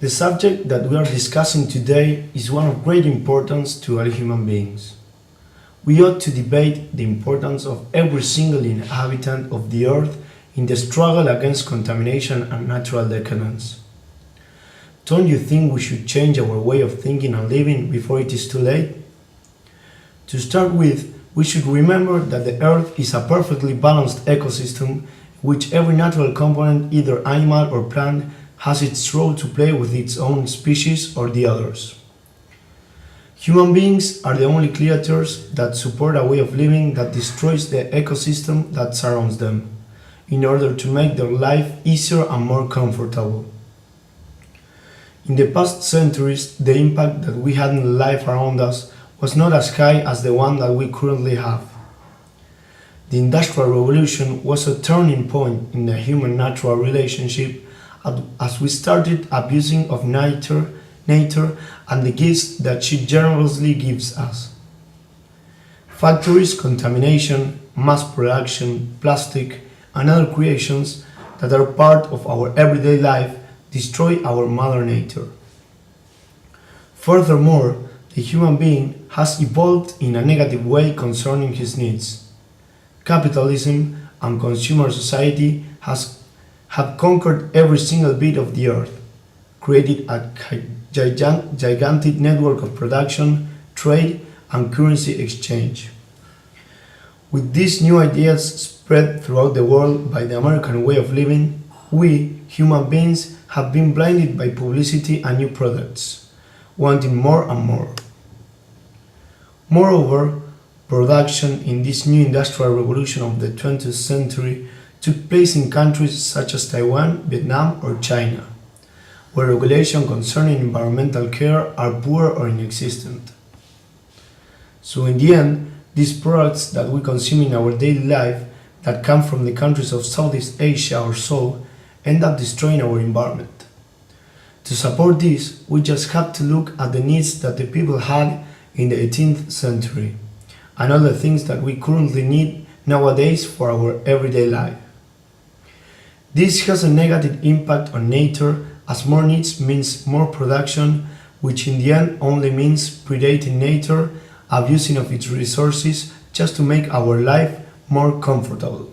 The subject that we are discussing today is one of great importance to all human beings. We ought to debate the importance of every single inhabitant of the earth in the struggle against contamination and natural decadence. Don't you think we should change our way of thinking and living before it is too late? To start with, we should remember that the earth is a perfectly balanced ecosystem in which every natural component, either animal or plant, has its role to play with its own species or the others. Human beings are the only creatures that support a way of living that destroys the ecosystem that surrounds them, in order to make their life easier and more comfortable. In the past centuries, the impact that we had in life around us was not as high as the one that we currently have. The Industrial Revolution was a turning point in the human-natural relationship as we started abusing of nature and the gifts that she generously gives us. Factories, contamination, mass production, plastic, and other creations that are part of our everyday life destroy our mother nature. Furthermore, the human being has evolved in a negative way concerning his needs. Capitalism and consumer society have conquered every single bit of the earth, created a gigantic network of production, trade, and currency exchange. With these new ideas spread throughout the world by the American way of living, we, human beings, have been blinded by publicity and new products, wanting more and more. Moreover, production in this new industrial revolution of the 20th century took place in countries such as Taiwan, Vietnam, or China, where regulations concerning environmental care are poor or inexistent. So in the end, these products that we consume in our daily life that come from the countries of Southeast Asia or so end up destroying our environment. To support this, we just have to look at the needs that the people had in the 18th century and other things that we currently need nowadays for our everyday life. This has a negative impact on nature as more needs means more production, which in the end only means predating nature, abusing of its resources just to make our life more comfortable.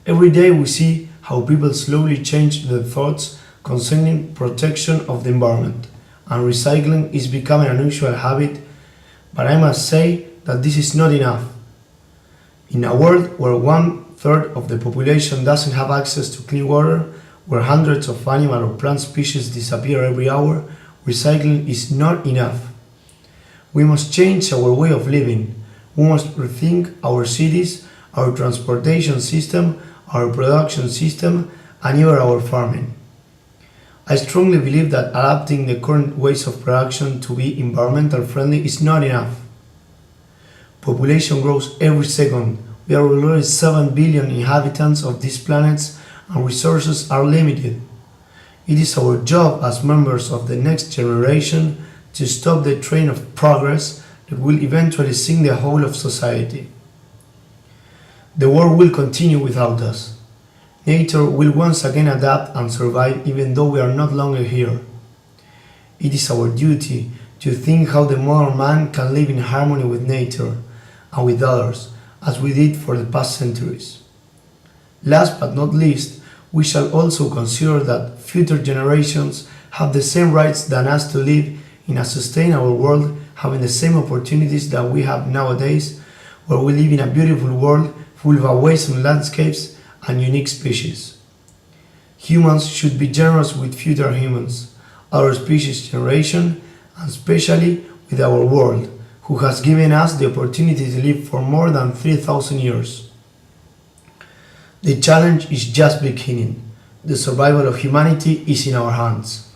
Every day we see how people slowly change their thoughts concerning protection of the environment, and recycling is becoming an usual habit, but I must say that this is not enough. In a world where one-third of the population doesn't have access to clean water, where hundreds of animal or plant species disappear every hour, recycling is not enough. We must change our way of living. We must rethink our cities, our transportation system, our production system, and even our farming. I strongly believe that adapting the current ways of production to be environmental friendly is not enough. Population grows every second. We are already 7 billion inhabitants of these planets and resources are limited. It is our job as members of the next generation to stop the train of progress that will eventually sink the whole of society. The world will continue without us. Nature will once again adapt and survive even though we are not longer here. It is our duty to think how the modern man can live in harmony with nature and with others, as we did for the past centuries. Last but not least, we shall also consider that future generations have the same rights than us to live in a sustainable world, having the same opportunities that we have nowadays, where we live in a beautiful world full of amazing landscapes and unique species. Humans should be generous with future humans, our species generation, and especially with our world, who has given us the opportunity to live for more than 3,000 years. The challenge is just beginning. The survival of humanity is in our hands.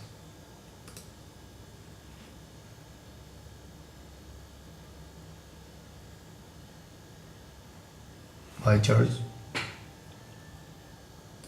Bye, Charles.